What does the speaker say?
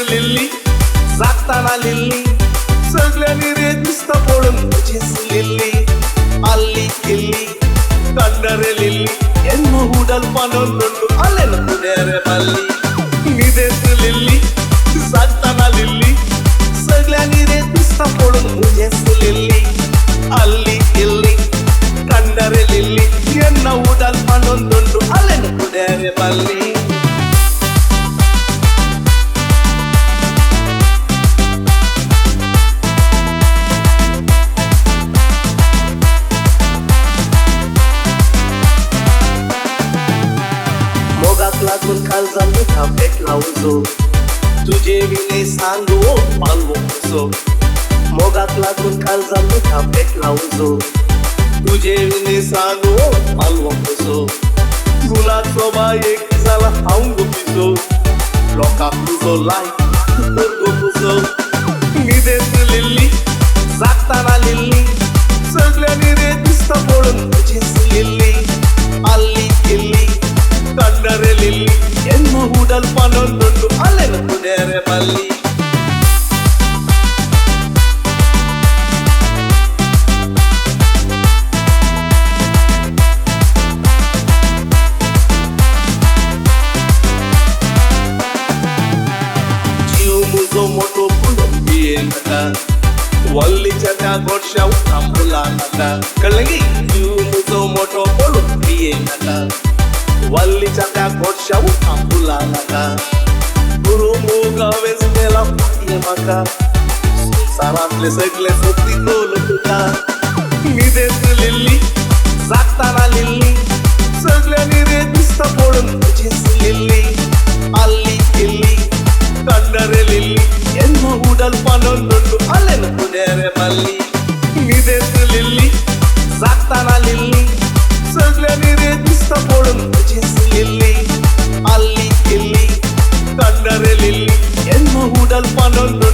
Lillie जागताना Lillie सगळ्यांनी रे दिसत पडून तुझीच लिल्ली अल्ली किल्ली कंडरे लिल्ली ಎನ್ನು ಹೂಡಲ್ ಪನೊಂದುಂಟು ಅಲ್ಲೆಲ್ಲ ಕುಡಿಯರೆ ಮಲ್ಲಿ ನಿದೆಸ್ लिल्ली जागताना लिल्ली सगळ्यांनी रे दिसत पडून तुझीच लिल्ली अल्ली किल्ली कंडरे लिल्ली ಎನ್ನು ಹೂಡಲ್ ಪನೊಂದುಂಟು ಅಲ್ಲೆಲ್ಲ ಕುಡಿಯರೆ ಮಲ್ಲಿ लागून कालचा मिठा पेटला उजो तुझे विने सांगू पालवो कसो मोगात लागून कालचा मिठा पेटला उजो तुझे विने सांगू पालवो कसो तुला सोबा एक झाला हांगू पिसो लोका तुझो लाईक तुझो पुसो निदेस लिल्ली जागताना लिल्ली सगळ्यांनी रे दिसत पडून तुझीच लिल्ली अल्ली किल्ली कंडरे लिल्ली ಎನ್ನು ಹೂಡಲ್ ಪನೊಂದುಂಟು ಅಲ್ಲೆಲ್ಲ ಕುಡಿಯರೆ ಮಲ್ಲಿ जीव मुझो मोठो फुलून पिये नका वल्लीच्या त्या गोडशाव थांबला नका कळलं की जीव मुझो मोठो फुलून पिये नका वल्लीच्या त्या गोडशाव थांबला नका गुरु मुगा वेचलेला पाहिजे माका संसारातले सगळे सोबती तोल तुका निदेस लिल्ली जागताना लिल्ली सगळ्यांनी रे दिसत पडून तुझीच लिल्ली अल्ली किल्ली कंडरे लिल्ली ಎನ್ನು ಹೂಡಲ್ ಪನೊಂದುಂಟು ಅಲ್ಲೆಲ್ಲ ಕುಡಿಯರೆ ಮಲ್ಲಿ ನಿದೇಸ್ लिल्ली जागताना लिल्ली सगळ्यांनी रे दिसत पडून तुझीच लिल्ली अल्ली किल्ली कंडरे लिल्ली ಎನ್ನು ಹೂಡಲ್ ಪನೊಂದು